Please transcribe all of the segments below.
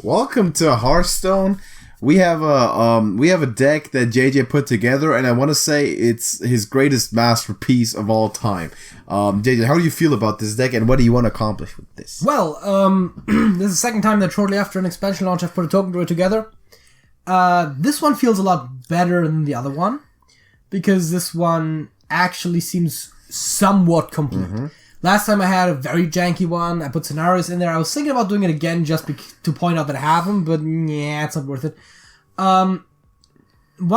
Welcome to Hearthstone. We have a deck that JJ put together, and I want to say it's his greatest masterpiece of all time. JJ, how do you feel about this deck, and what do you want to accomplish with this? Well, this is the second time that shortly after an expansion launch I've put a Token Druid together. This one feels a lot better than the other one, because this one actually seems somewhat complete. Mm-hmm. Last time I had a very janky one. I put scenarios in there. I was thinking about doing it again just to point out that I have them, but yeah, it's not worth it. One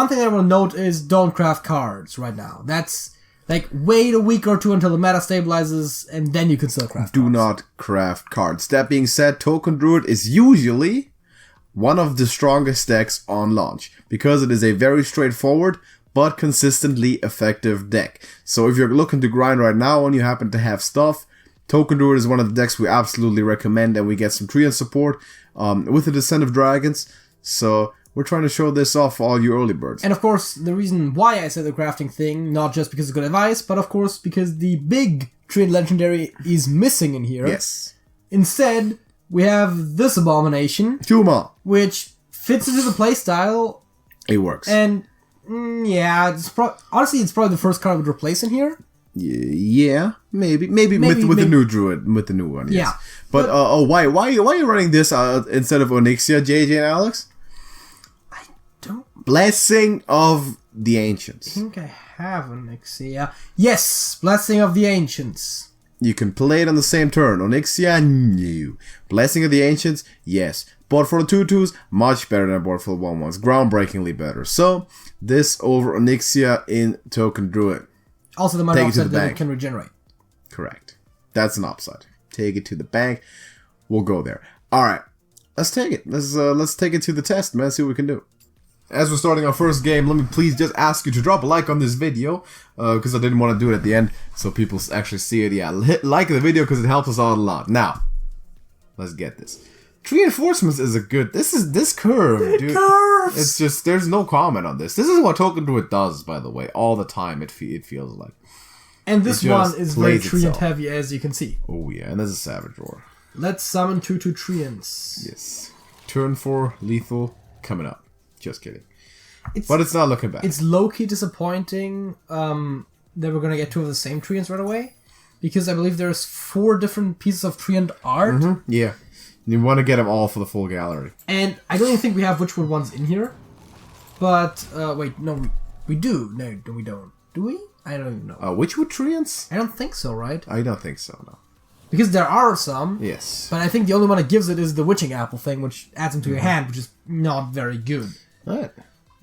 thing I want to note is don't craft cards right now. That's like wait a week or two until the meta stabilizes, and then you can still craft cards. Do not craft cards. That being said, Token Druid is usually one of the strongest decks on launch because it is a very straightforward but consistently effective deck. So if you're looking to grind right now and you happen to have stuff, Token Druid is one of the decks we absolutely recommend, and we get some Treant support with the Descent of Dragons. So we're trying to show this off for all you early birds. And of course, the reason why I said the crafting thing, not just because it's good advice, but of course because the big Treant Legendary is missing in here. Yes. Instead, we have this abomination, Tuma, which fits into the playstyle. It works. And yeah, honestly, it's probably the first card I would replace in here. Yeah, maybe with the new Druid, with the new one. Yes. Yeah, but why are you running this instead of Onyxia, JJ and Alex? I don't. Blessing of the Ancients. I think I have Onyxia. Yes, Blessing of the Ancients. You can play it on the same turn. Onyxia, no. Blessing of the Ancients, yes. Board for the 2/2s, much better than board for the 1/1s. Groundbreakingly better. So, this over Onyxia in Token Druid. Also, the minor upside that it can regenerate. Correct. That's an upside. Take it to the bank. We'll go there. Alright. Let's take it. Let's take it to the test, man. See what we can do. As we're starting our first game, let me please just ask you to drop a like on this video, because I didn't want to do it at the end, so people actually see it. Yeah, like the video because it helps us out a lot. Now, let's get this. Reinforcements is a good. This curve, dude. Curves. It's just there's no comment on this. This is what Token Druid does, by the way, all the time. It feels like. And this one is very Treant heavy, as you can see. Oh yeah, and there's a Savage Roar. Let's summon 2/2 Treants. Yes. Turn 4 lethal coming up. Just kidding. But it's not looking bad. It's low-key disappointing that we're gonna get 2 of the same Treants right away, because I believe there's 4 different pieces of Treant art. Mm-hmm. Yeah. You want to get them all for the full gallery. And I don't even think we have Witchwood ones in here. But, wait, no, we do. No, we don't. Do we? I don't even know. Witchwood Treants? I don't think so, right? I don't think so, no. Because there are some. Yes. But I think the only one that gives it is the Witching Apple thing, which adds them to your hand, which is not very good. Alright.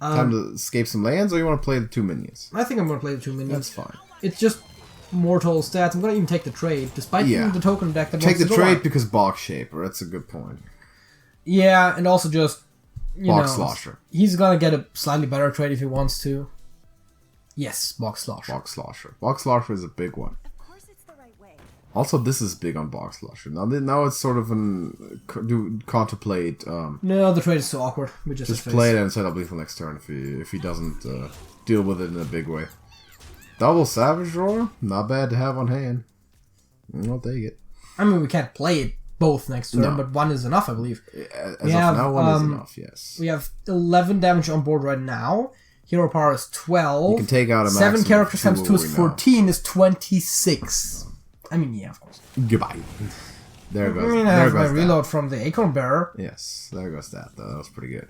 Time to escape some lands, or you want to play the 2 minions? I think I'm going to play the 2 minions. That's fine. It's just mortal stats. I'm going to even take the trade, despite being the token deck that take wants the to trade go because Box Shaper. That's a good point. Yeah, and also just Box Slosher. He's going to get a slightly better trade if he wants to. Yes, Box Slosher. Box Slosher. Box Slosher is a big one. Of course it's the right way. Also, this is big on Box Slosher. Now it's sort of contemplate. No, the trade is so awkward. We just play it and set up lethal next turn if he doesn't deal with it in a big way. Double Savage Roar, not bad to have on hand. I'll take it. I mean, we can't play it both next turn, but 1 is enough, I believe. As of now, 1 is enough. Yes. We have 11 damage on board right now. Hero power is 12. You can take out a 7 characters times 2 is 14 is 26. I mean, yeah, of course. Goodbye. There goes. I mean, I have my reload from the Acorn Bearer. Yes, there goes that. That was pretty good.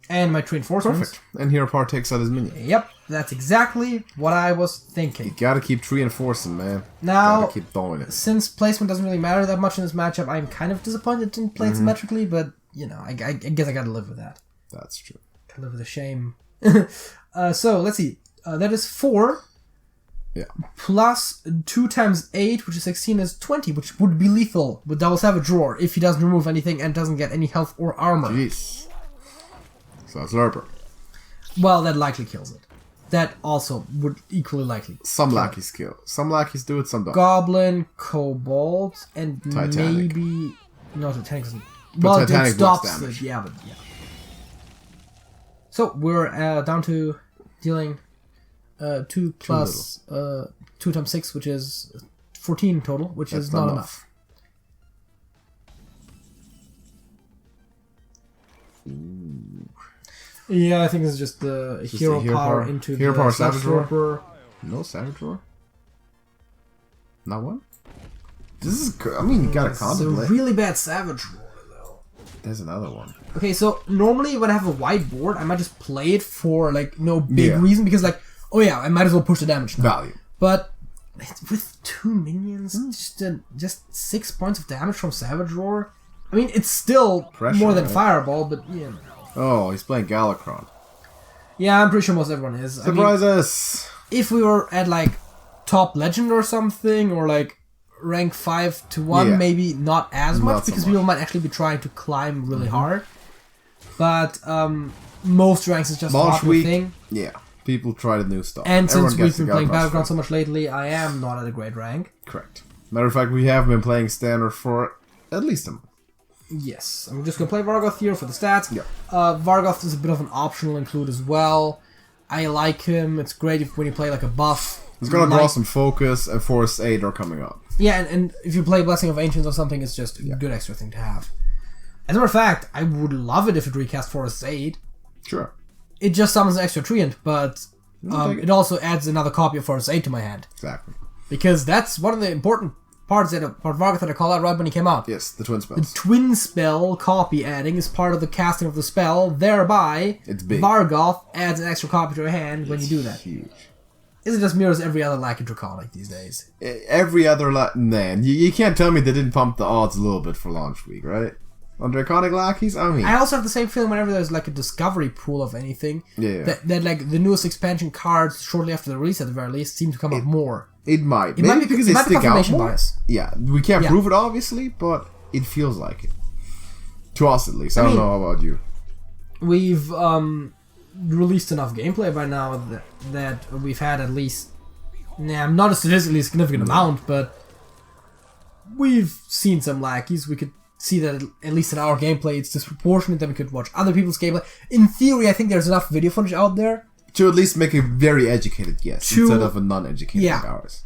And my Reinforcements. Perfect. And Hero Power takes out his minion. Yep, that's exactly what I was thinking. You gotta keep reinforcing, man. Now, gotta keep throwing it. Since placement doesn't really matter that much in this matchup, I'm kind of disappointed it didn't play symmetrically, but, you know, I guess I gotta live with that. That's true. Gotta live with the shame. So, let's see. That is 4. Yeah. Plus 2 times 8, which is 16, is 20, which would be lethal with Double Savage Roar if he doesn't remove anything and doesn't get any health or armor. Jeez. So that's Lurper. Well, that likely kills it. That also would equally likely. Some lackeys kill. Some lackeys do it, some don't. Goblin, Kobold, and Titanic. maybe... No, Titanic doesn't... But well, Titanic it stops damage. it. Yeah, but yeah. So, we're down to dealing 2 plus 2 times 6, which is 14 total, which is not enough. Yeah, I think it's just the Just hero the power into hero the power Savage Savage Roar? Roar. No Savage Roar? Not one? This is... I mean, you gotta It's a contemplate. really bad Savage Roar, though. There's another one. Okay, so normally when I have a white board, I might just play it for, like, no big reason, because, like, oh yeah, I might as well push the damage now. Value. But with 2 minions, just 6 points of damage from Savage Roar, I mean, it's still Pressure, more than right? Fireball, but, you know. Oh, he's playing Galakron. Yeah, I'm pretty sure most everyone is. Surprise us! If we were at, like, top legend or something, or, like, rank 5 to 1, maybe not as much, because people might actually be trying to climb really hard. But, most ranks is just Launch a week, thing. yeah. People try the new stuff. And Everyone since we've gets been the playing Galakron Battleground straight. so much lately, I am not at a great rank. Correct. Matter of fact, we have been playing Standard for at least a month. Yes, I'm just gonna play Vargoth here for the stats. Yeah. Vargoth is a bit of an optional include as well. I like him. It's great when you play like a buff. It's gonna draw some focus, and Force 8 are coming up. Yeah, and if you play Blessing of Ancients or something, it's just a good extra thing to have. As a matter of fact, I would love it if it recast Forest 8. Sure. It just summons an extra Treant, but it also adds another copy of Forest 8 to my hand. Exactly. Because that's one of the important parts about Vargoth that I called out right when he came out. Yes, the twin spells. The twin spell copy adding is part of the casting of the spell, thereby It's big. Vargoth adds an extra copy to your hand when you do that. Huge. It just mirrors every other Lackey Draconic these days. Every other man, you can't tell me they didn't pump the odds a little bit for launch week, right? On Draconic Lackeys, I mean... I also have the same feeling whenever there's like a discovery pool of anything. Yeah. That like the newest expansion cards, shortly after the release at the very least, seem to come up more. It might. It might be because they stick out more. Bias. Yeah, we can't prove it obviously, but it feels like it. To us at least. I don't know about you. We've released enough gameplay by now that we've had at least... not a statistically significant amount, but we've seen some lackeys. We could see that at least in our gameplay it's disproportionate, then we could watch other people's gameplay. In theory, I think there's enough video footage out there to at least make a very educated guess instead of a non-educated like ours.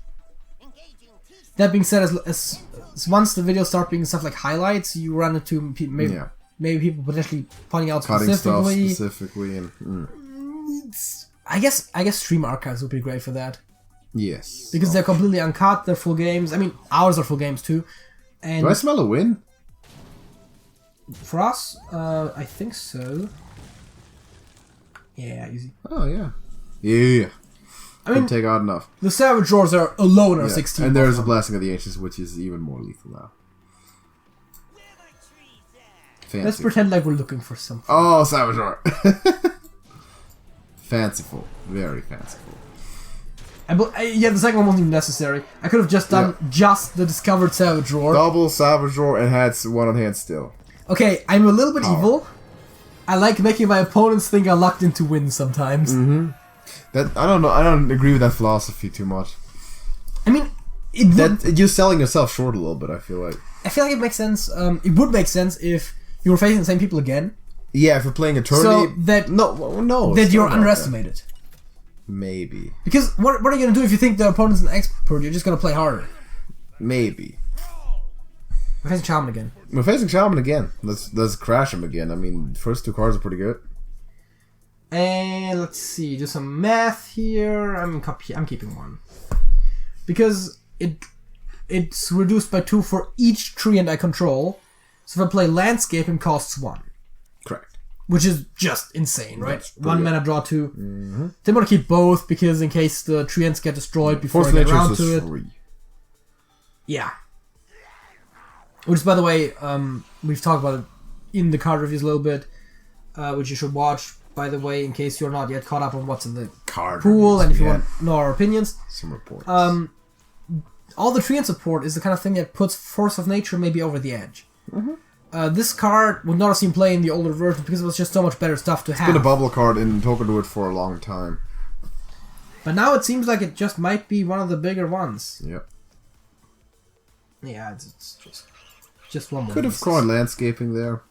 That being said, as once the videos start being stuff like highlights, you run into maybe people potentially pointing out specifically and I guess stream archives would be great for that. Yes, because they're completely uncut. They're full games. I mean, ours are full games too. And do I smell a win? For us, I think so. Yeah, easy. Oh yeah, yeah. I mean, take out enough. The Savage Roars are alone are 16. And there's a Blessing of the Ancients, which is even more lethal now. Fancy. Let's pretend like we're looking for something. Oh, Savage Roar. Fanciful, very fanciful. Yeah, the second one wasn't even necessary. I could have just done just the discovered Savage Roar. Double Savage Roar and had one on hand still. Okay, I'm a little bit evil. I like making my opponents think I'm locked into wins sometimes. Mm-hmm. That I don't know. I don't agree with that philosophy too much. I mean, you're selling yourself short a little bit. I feel like it makes sense. It would make sense if you were facing the same people again. Yeah, if you're playing a tournament, so that that you're underestimated. That. Maybe because what are you gonna do if you think the opponent's an expert? You're just gonna play harder. Maybe. We're facing Shaman again. We're facing Shaman again. Let's crash him again. I mean, first two cards are pretty good. And let's see, do some math here. I'm keeping one because it's reduced by 2 for each Treant I control. So if I play Landscaping, costs 1. Correct. Which is just insane, right? 1 mana, draw 2. Mm-hmm. They want to keep both because in case the Treants get destroyed before I get around to it. Free. Yeah. Which, by the way, we've talked about it in the card reviews a little bit, which you should watch. By the way, in case you're not yet caught up on what's in the card pool, and if you want to know our opinions, some reports. All the Treant support is the kind of thing that puts Force of Nature maybe over the edge. Mm-hmm. This card would not have seen play in the older version because it was just so much better stuff to have. It's been a bubble card in Token Druid for a long time. But now it seems like it just might be one of the bigger ones. Yep. Yeah, it's just one more. Could have called Landscaping there.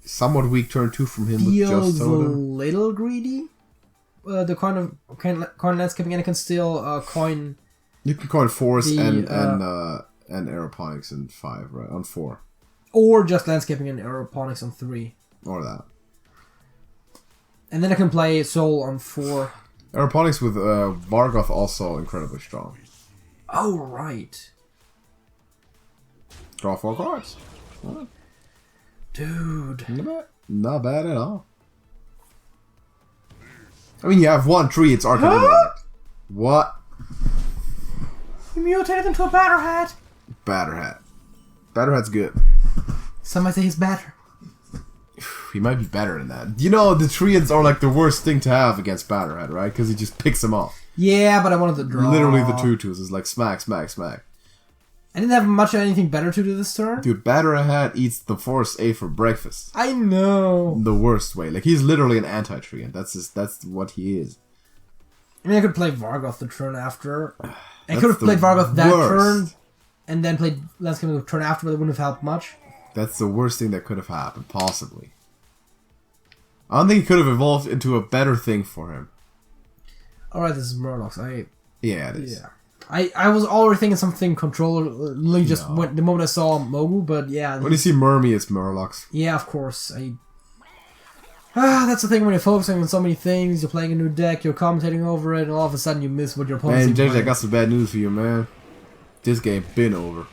Somewhat weak turn 2 from him with just Totem. A little greedy. The coin Landscaping, and it can still coin. You can coin Force and Aeroponics in 5, right? On 4. Or just Landscaping and Aeroponics on 3. Or that. And then I can play Soul on 4. Aeroponics with Vargoth also incredibly strong. Oh, right. Draw 4 cards. What? Dude. Not bad at all. I mean, you have 1 tree, it's Arcanine. What? You mutated into a Batterhat. Batterhat. Batterhat's good. Some might say he's better. He might be better than that. You know, the Treants are like the worst thing to have against Batterhead, right? Because he just picks them off. Yeah, but I wanted to draw. Literally the 2/2s is like smack, smack, smack. I didn't have much of anything better to do this turn. Dude, Batterhead eats the Force A for breakfast. I know. The worst way. Like, he's literally an anti-Treant. That's what he is. I mean, I could play Vargoth the turn after. I could have played Vargoth that turn, and then played Landscape the turn after, but it wouldn't have helped much. That's the worst thing that could have happened, possibly. I don't think it could have evolved into a better thing for him. Alright, this is Murlocs. Yeah, it is. Yeah. I was already thinking something controller, literally just went the moment I saw Mogu, but yeah. When you see Murmy, it's Murlocs. Yeah, of course. That's the thing when you're focusing on so many things, you're playing a new deck, you're commentating over it, and all of a sudden you miss what your opponent's Man, JJ, I playing. got some bad news for you, man. This game been over.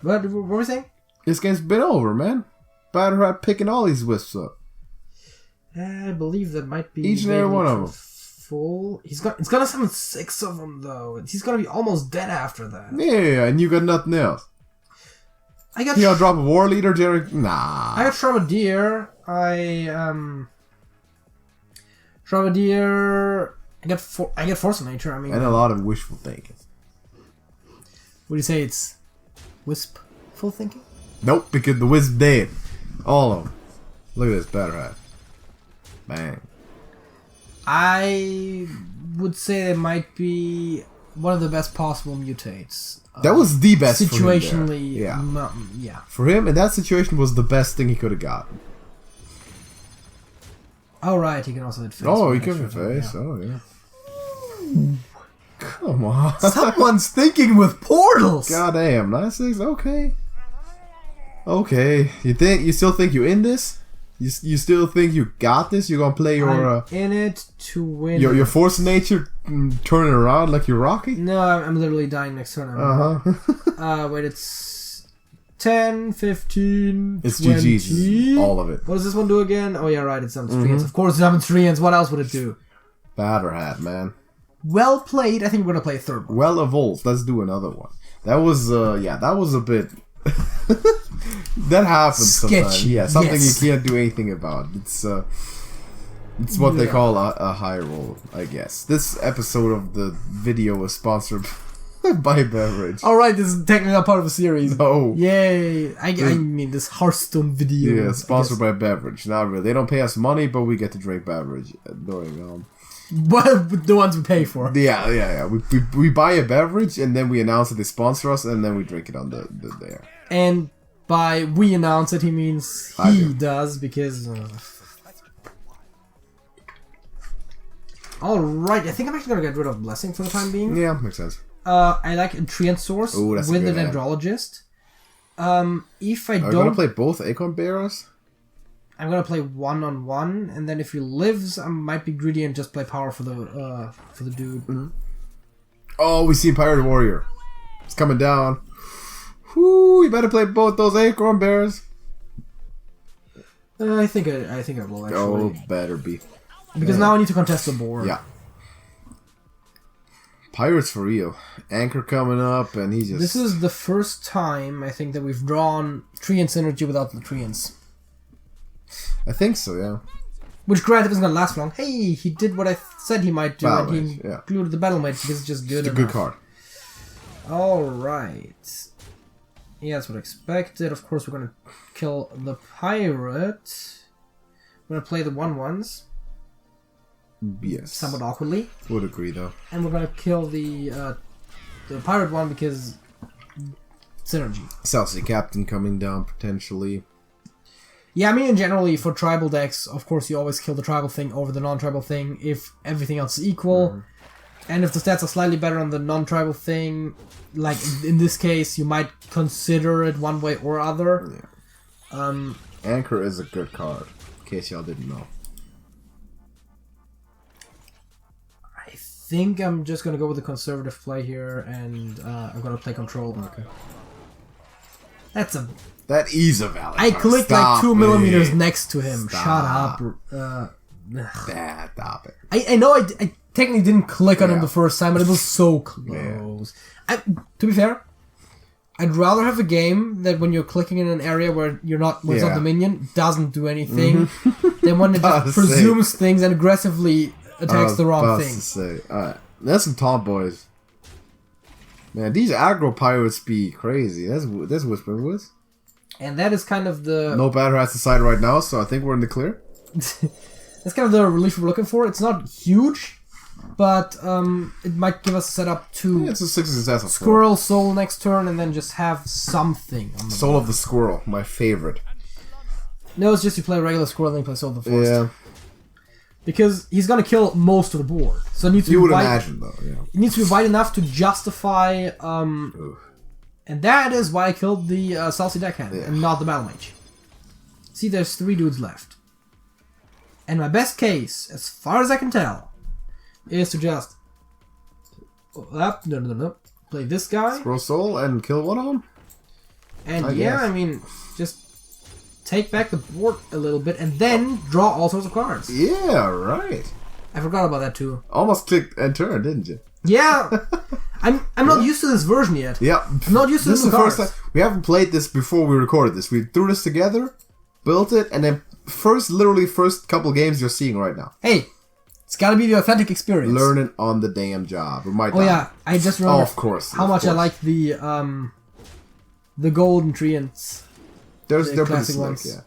What were we saying? This game's been over, man. Batterhead picking all these wisps up. I believe that might be Each and every one of them. Full. It's gonna summon 6 of them though. He's gonna be almost dead after that. Yeah, and you got nothing else. I got. You gotta drop a war leader, Jerry? Nah. I got Shrubadier. Shrubadier. I get Force of Nature. I mean. And a lot of wishful thinking. Would you say it's wispful thinking? Nope, because the wisp dead. All of them. Look at this Batterhead. Bang. I would say it might be one of the best possible mutates. That was the best situationally. For him there. Yeah. For him, in that situation, was the best thing he could have gotten. Oh right, he can also hit face. Oh, he can hit face. Yeah. Oh yeah. Come on. Someone's thinking with portals. Goddamn, 9/6. Okay. Okay. You still think you in this? You still think you got this? You're gonna play your I'm in it to win. your force of nature, turn it around like you're Rocky? No, I'm literally dying next turn. Wait, it's 10, 15, it's 20. GG's, all of it. What does this one do again? Oh yeah, right. It summons Treants. Of course, it summons Treants. What else would it do? Batterhat, man. Well played. I think we're gonna play a third one. Well evolved. Let's do another one. That was that was a bit. That happens sometimes. Sketchy, Yeah, something yes. you can't do anything about. It's what they call a high roll, I guess. This episode of the video was sponsored by beverage. All right, this is technically not part of the series. No. Yay! I mean this Hearthstone video. Yeah, sponsored by beverage. Not really. They don't pay us money, but we get to drink beverage during But the ones we pay for. Yeah. We buy a beverage and then we announce that they sponsor us and then we drink it on the there. And by we announce it, he means he does because. All right, I think I'm actually gonna get rid of Blessing for the time being. Yeah, makes sense. I like a Treant Source with the Dendrologist. If I Are don't, you gonna play both Acorn Bearers? I'm gonna play 1-on-1, and then if he lives, I might be greedy and just play power for the dude. Mm-hmm. Oh, we see Pirate Warrior. It's coming down. Whoo! You better play both those Acorn Bears. I think I will actually. Oh, better be. Because now I need to contest the board. Yeah. Pirates for real. Anchor coming up, and he just. This is the first time I think that we've drawn Treant Synergy without the Treants. I think so, yeah. Which granted isn't gonna last long. Hey, he did what I said he might do, Battle and Mage, he yeah. included the Battle Mage because it's just good. It's a good card. Alright. Yeah, that's what I expected. Of course, we're gonna kill the pirate. We're gonna play the 1/1s. Yes. Somewhat awkwardly. Would agree, though. And we're gonna kill the pirate one because synergy. South Sea Captain coming down, potentially. Yeah, I mean, generally, for tribal decks, of course, you always kill the tribal thing over the non-tribal thing if everything else is equal. Mm-hmm. And if the stats are slightly better on the non-tribal thing, like in this case, you might consider it one way or other. Yeah. Anchor is a good card, in case y'all didn't know. I think I'm just gonna go with the conservative play here, and I'm gonna play control. Okay. That is a valid I card. clicked Stop like 2 it. millimeters next to him. Stop. Shut up. Stop it. I know I technically didn't click on him Yeah. the first time, but it was so close. To be fair, I'd rather have a game that when you're clicking in an area where you're not, when it's not the minion, doesn't do anything, than one that just presumes things and aggressively attacks the wrong thing. Alright, that's some taunt boys. Man, these aggro pirates be crazy. That's Whispering Woods. And that is kind of the... No batter has to side right now, so I think we're in the clear. That's kind of the relief we're looking for. It's not huge, but it might give us a setup to It's a 6 successful. Squirrel Soul next turn and then just have something on the Soul board. of the Squirrel, my favorite. No, it's just you play regular Squirrel and then you play Soul of the Forest. Yeah. Because he's gonna kill most of the board. So it needs to You be would wide, imagine, though, yeah. it needs to be wide enough to justify... and that is why I killed the Salty Deckhand and not the Battle Mage. See, there's 3 dudes left. And my best case, as far as I can tell, is to just... play this guy. Squirrel Soul and kill one of them? And I guess. I mean, just take back the board a little bit and then draw all sorts of cards. Yeah, right. I forgot about that too. Almost clicked and turned, didn't you? Yeah, I'm not used to this version yet. Yeah. I'm not used to This is the cards. first time. We haven't played this before we recorded this. We threw this together, built it, and then literally first couple games you're seeing right now. Hey, it's gotta be the authentic experience. Learning on the damn job. Oh yeah, I just remember of course, how much I like the golden treants. They're pretty classic slick, ones. yeah.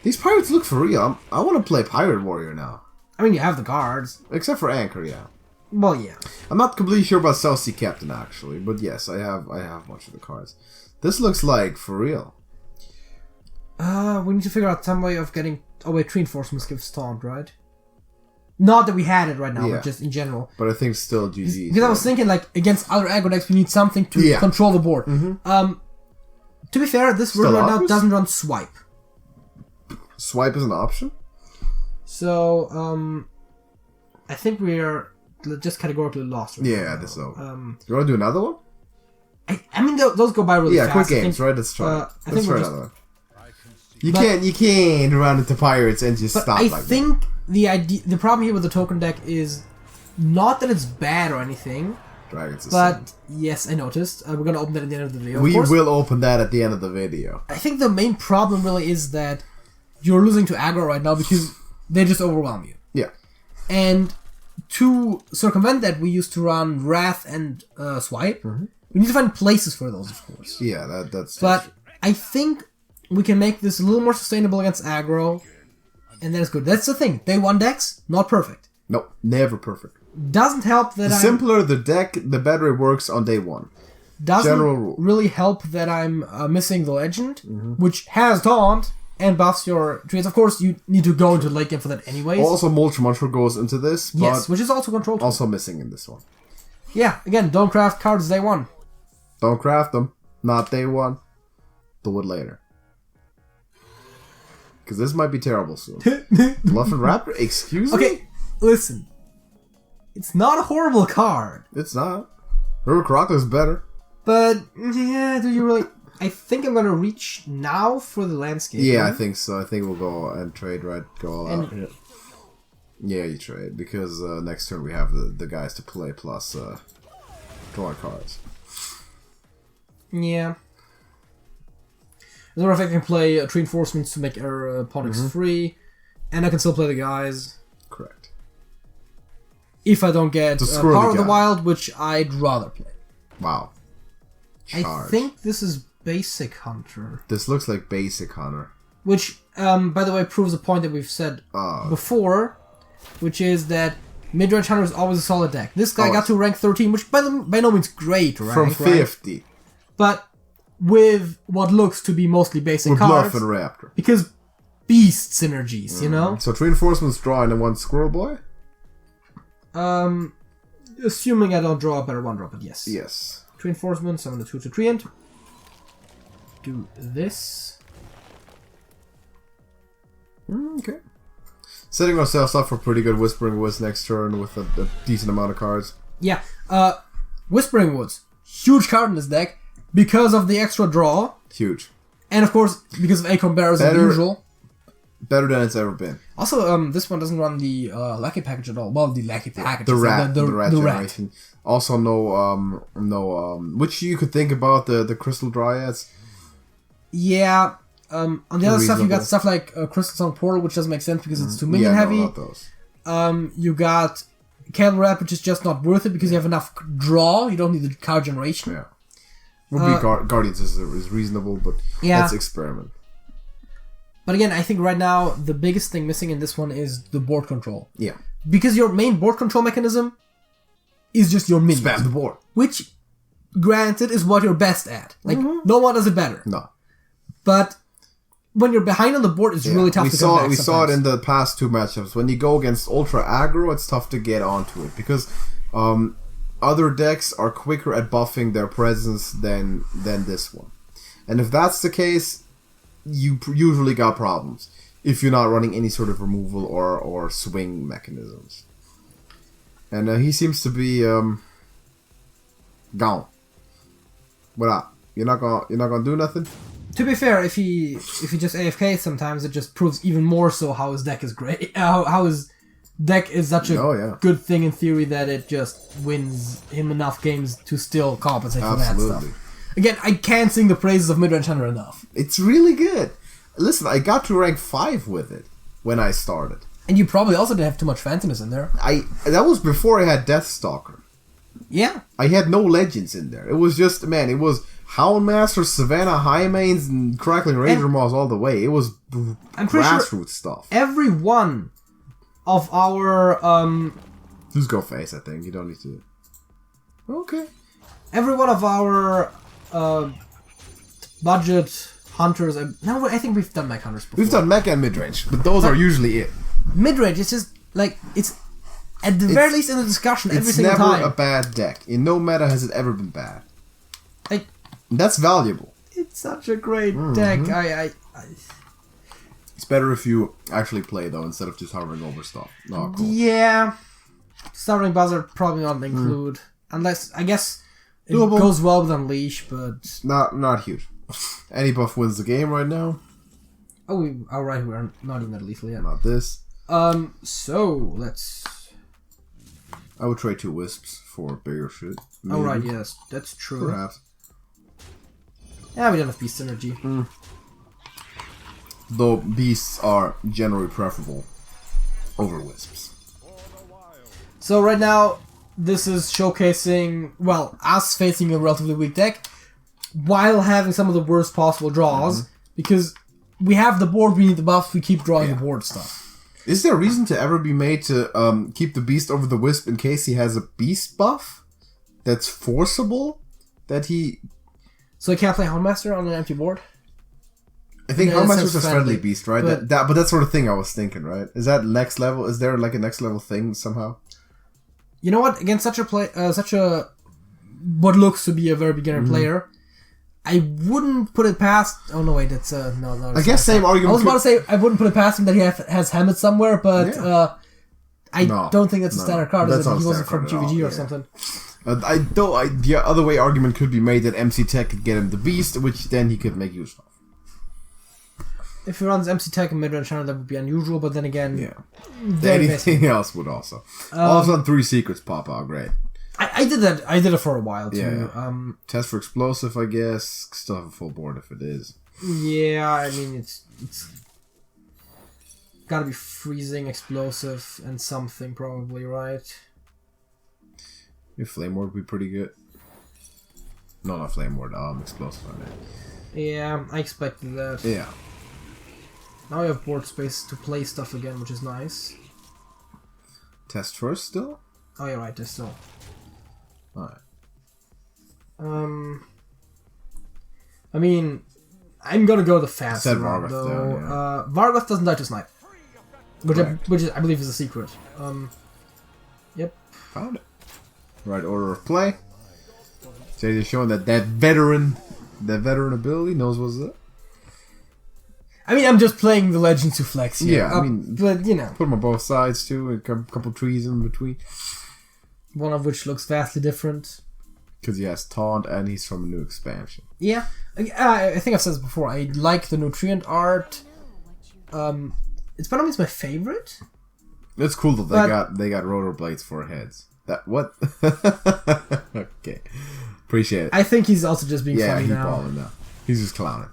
These pirates look for real. I want to play Pirate Warrior now. I mean, you have the cards. Except for Anchor, yeah. Well, yeah. I'm not completely sure about South Sea Captain actually, but yes, I have much of the cards. This looks like for real. We need to figure out some way of getting... Oh wait, Treant Enforcement gives taunt, right? Not that we had it right now, Yeah. but just in general. But I think still GG. Because I was thinking, like, against other aggro decks, we need something to control the board. To be fair, this version right now doesn't run Swipe. Swipe is an option? So, I think we're just categorically lost right Yeah, now. this is over. You want to do another one? I mean, those go by really fast. Yeah, quick games, right? Let's try it. I Let's think try we're another one. You can't run into pirates and just stop I like think the problem here with the token deck is not that it's bad or anything, Dragons but yes, I noticed. We're gonna open that at the end of the video. We of course. will open that at the end of the video. I think the main problem really is that you're losing to aggro right now because they just overwhelm you. Yeah. And to circumvent that, we used to run Wrath and Swipe. We need to find places for those, of course. Yeah, that's. But I think we can make this a little more sustainable against aggro, and that is good. That's the thing. Day 1 decks, not perfect. No, never perfect. Doesn't help that The simpler the deck, the better it works on day 1. Doesn't general rule. really help that I'm missing the legend, which has taunt and buffs your trees. Of course, you need to go into late game for that anyways. Also, Mulch Muncher goes into this, but yes, which is also control tool. also missing in this one. Yeah, again, don't craft cards day 1. Don't craft them. Not day 1. Do it later. Because this might be terrible soon. Bluff and Raptor? Excuse me? Okay, listen. It's not a horrible card. It's not. River Crocker is better. But, yeah, do you really... I think I'm going to reach now for the landscape. Yeah, right? I think so. I think we'll go and trade, right? Go all out. Yeah, you trade. Because next turn we have the guys to play plus drawing cards. Yeah. As a matter of fact, I can play Treant Enforcements to make our opponents free, and I can still play the guys. Correct. If I don't get Power of the Wild, which I'd rather play. Wow. Charge. I think this is Basic Hunter. This looks like Basic Hunter. Which, by the way, proves a point that we've said before, which is that Midrange Hunter is always a solid deck. This guy got to rank 13, which by no means great rank, from 50. Right? But with what looks to be mostly basic with cards. Bluff and Raptor. Because beast synergies, you know? So Treant Enforcement's drawing a 1 Squirrel Boy? Assuming I don't draw a better 1-drop, but yes. Yes. Treant Enforcement, summon the 2 to Treant. Do this. Okay. Setting ourselves up for pretty good Whispering Woods next turn with a decent amount of cards. Yeah. Whispering Woods. Huge card in this deck because of the extra draw. Huge. And of course, because of Acorn Bearers as usual. Better than it's ever been. Also, this one doesn't run the Lucky package at all. Well, the Lucky package. The rat generation. Also, which you could think about the Crystal Dryads. Yeah. On the other stuff, you got stuff like Crystal Song Portal, which doesn't make sense because it's too minion heavy. No, not those. You got Cattle Rat, which is just not worth it because you have enough draw. You don't need the card generation. Yeah. Would be Guardians is reasonable, but let's experiment. But again, I think right now the biggest thing missing in this one is the board control. Yeah. Because your main board control mechanism is just your minions. Spam the board. Which, granted, is what you're best at. Like, no one does it better. No. But when you're behind on the board, it's really tough to come back. We saw it in the past 2 matchups. When you go against Ultra Aggro, it's tough to get onto it. Because other decks are quicker at buffing their presence than this one. And if that's the case, you usually got problems if you're not running any sort of removal or swing mechanisms. And he seems to be gone. What up? You're not gonna do nothing? To be fair, if he just AFK sometimes, it just proves even more so how his deck is great. How his deck is such a good thing in theory that it just wins him enough games to still compensate for that stuff. Again, I can't sing the praises of Midrange Hunter enough. It's really good. Listen, I got to rank 5 with it when I started. And you probably also didn't have too much Phantomus in there. That was before I had Deathstalker. Yeah. I had no legends in there. It was just, it was Houndmaster, Savannah Highmanes, and Crackling Ranger Moss all the way. It was grassroots stuff. Every one of our... Just go face, I think. You don't need to... Okay. Every one of our... budget hunters. No, I think we've done mech hunters before. We've done mech and midrange, but those are usually it. Midrange, it's just like it's at the very least in the discussion every single time. It's never a bad deck. In no meta has it ever been bad. Like that's valuable. It's such a great deck. It's better if you actually play though instead of just hovering over stuff. Oh, cool. Yeah, Starving Buzzard probably not include unless I guess. It goes well with Unleash, but... Not huge. Any buff wins the game right now. Oh, alright, we're not even at lethal yet. Not this. So, let's... I would trade 2 Wisps for bigger shit. Alright, yes, that's true. Perhaps. Yeah, we don't have Beast Synergy. Though Beasts are generally preferable over Wisps. So right now... This is showcasing, well, us facing a relatively weak deck while having some of the worst possible draws because we have the board, we need the buff, we keep drawing the board stuff. Is there a reason to ever be made to keep the Beast over the Wisp in case he has a Beast buff that's forcible? That he... So he can't play Houndmaster on an empty board? I think Houndmaster's a friendly Beast, right? But that sort of thing I was thinking, right? Is that next level? Is there like a next level thing somehow? You know what? Against such a what looks to be a very beginner player, I wouldn't put it past. Oh no, wait, that's no. I guess same argument. I was about to say I wouldn't put it past him that he has Hammett somewhere, but I don't think that's a standard card. Is it? He wasn't from GVG or something. The other way argument could be made that MC Tech could get him the Beast, which then he could make use of. If he runs MC Tech and Midrange Hunter, that would be unusual, but then again... Anything else would also. All of a sudden, 3 secrets pop out, great. I did that. I did it for a while, too. Yeah. Test for explosive, I guess. Still have a full board if it is. Yeah, I mean, it's gotta be freezing, explosive, and something, probably, right? Your Flame Ward would be pretty good. No, not Flame Ward, explosive, I mean. Yeah, I expected that. Yeah. Now we have board space to play stuff again, which is nice. Test first still? Oh, yeah, right, there's still. Alright. I mean, I'm gonna go the fast Said route, Vargoth though. there, Vargoth doesn't die to snipe. Which is, I believe is a secret. Yep. Found it. Right order of play. So they're showing that veteran ability knows what's up. I mean, I'm just playing the Legends to flex here. Yeah, I mean... But, you know. Put them on both sides, too. A couple trees in between. One of which looks vastly different. Because he has Taunt, and he's from a new expansion. Yeah. I think I've said this before. I like the new Treant art. It's by no means my favorite. It's cool that they got rollerblades for heads. That what? Okay, appreciate it. I think he's also just being funny he's now. balling now. He's just clowning.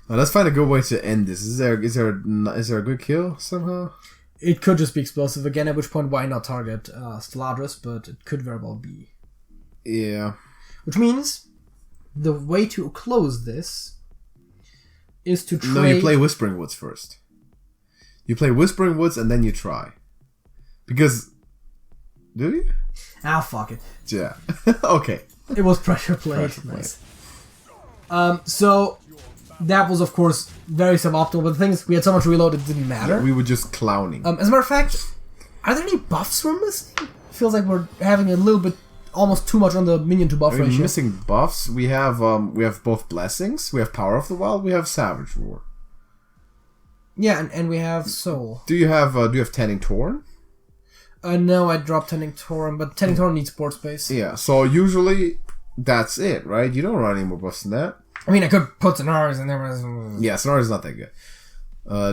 Now let's find a good way to end this. Is there a good kill somehow? It could just be explosive again. At which point, why not target Steladris? But it could very well be. Yeah. Which means the way to close this is to trade. No, you play Whispering Woods first. You play Whispering Woods and then you try. Because... Do you? Ah, fuck it. Yeah. Okay. It was pressure played. Nice. So, that was, of course, very suboptimal. But the thing is, we had so much reload, it didn't matter. We were just clowning. As a matter of fact, are there any buffs we're missing? Feels like we're having a little bit... Almost too much on the minion to buff ratio. Missing buffs. We have both blessings. We have Power of the Wild. We have Savage Roar. Yeah, and we have Soul. Do you have Tending Torn? No, I dropped Tending Torn, but Tending Torn needs board space. Yeah, so usually that's it, right? You don't run any more buffs than that. I mean, I could put Sonaris in there. Yeah, Sonaris is not that good.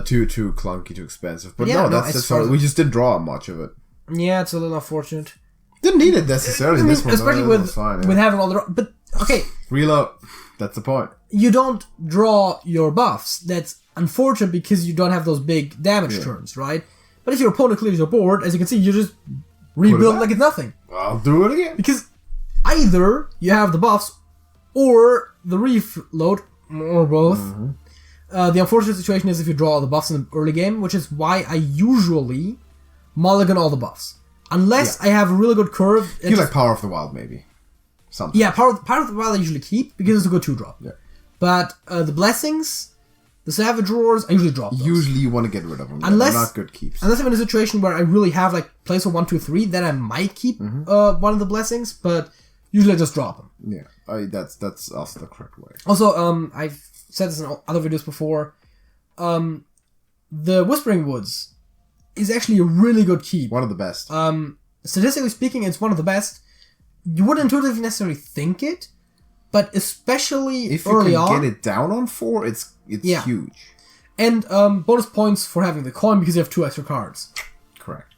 Too clunky, too expensive. But yeah, that's all. We just didn't draw much of it. Yeah, it's a little unfortunate. Didn't need it necessarily. I mean, this one, especially with having all the... But, okay. Reload. That's the point. You don't draw your buffs. That's unfortunate because you don't have those big damage turns, right? But if your opponent clears your board, as you can see, you just rebuild like it's nothing. I'll do it again. Because either you have the buffs or the reload, or both. Mm-hmm. The unfortunate situation is if you draw all the buffs in the early game, which is why I usually mulligan all the buffs. Unless I have a really good curve. You like Power of the Wild, maybe. Something. Yeah, Power of the Wild I usually keep because it's a good 2-drop. Yeah. But the Blessings, the Savage Roars, I usually drop those. Usually you want to get rid of them. Unless, they're not good keeps. Unless I'm in a situation where I really have like place for 1, 2, 3, then I might keep one of the Blessings, but usually I just drop them. Yeah, that's also the correct way. Also, I've said this in other videos before. The Whispering Woods is actually a really good keep. One of the best. Statistically speaking, it's one of the best. You wouldn't intuitively necessarily think it, but especially if early you on, can get it down on 4, it's huge. And bonus points for having the coin because you have 2 extra cards. Correct.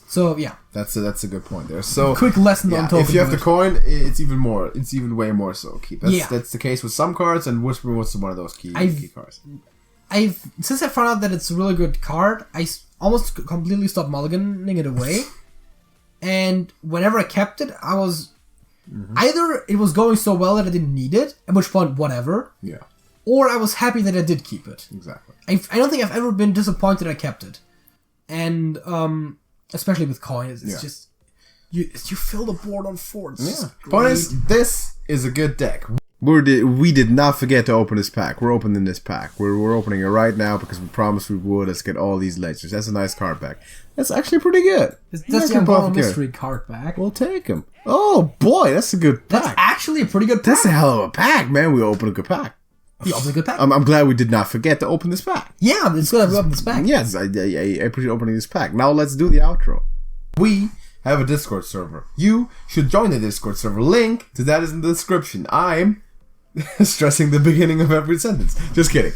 So yeah, that's a good point there. So quick lesson on Token. If you have the coin, it's even way more so keep. That's the case with some cards, and Whispering was one of those key cards. Since I found out that it's a really good card, I almost completely stopped mulliganing it away. And whenever I kept it, I was either it was going so well that I didn't need it, at which point whatever. Yeah. Or I was happy that I did keep it. Exactly. I don't think I've ever been disappointed I kept it. And especially with coins, it's just you fill the board on 4. Point is, this is a good deck. We did not forget to open this pack. We're opening this pack. We're opening it right now because we promised we would. Let's get all these legends. That's a nice card back. That's actually pretty good. That's the Unbound Mystery card back. We'll take them. Oh boy, that's a good pack. That's actually a pretty good pack. That's a hell of a pack, man. We opened a good pack. You opened a good pack. I'm glad we did not forget to open this pack. Yeah, it's good that we opened this pack. Yes, I appreciate opening this pack. Now let's do the outro. We have a Discord server. You should join the Discord server. Link to that is in the description. I'm stressing the beginning of every sentence. Just kidding.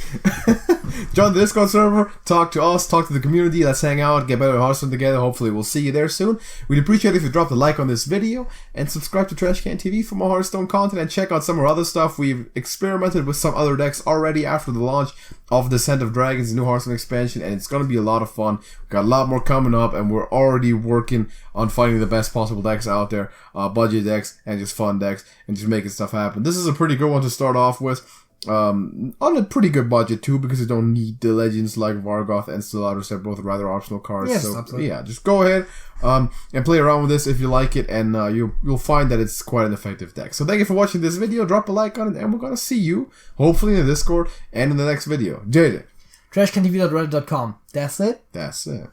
Join the Discord server, talk to us, talk to the community, let's hang out, get better at Hearthstone together. Hopefully we'll see you there soon. We'd appreciate it if you dropped a like on this video and subscribe to TrashcanTV for more Hearthstone content and check out some of our other stuff. We've experimented with some other decks already after the launch of Descent of Dragons, the new Hearthstone expansion, and it's going to be a lot of fun. We've got a lot more coming up, and we're already working on finding the best possible decks out there, budget decks and just fun decks, and just making stuff happen. This is a pretty good one to start off with. On a pretty good budget too, because you don't need the legends like Vargoth and Steladris. They're both rather optional cards. Yes, so absolutely. Yeah, just go ahead and play around with this if you like it, and you'll find that it's quite an effective deck. So thank you for watching this video. Drop a like on it, and we're gonna see you hopefully in the Discord and in the next video. JJ. TrashcanTV.reddit.com. That's it. That's it.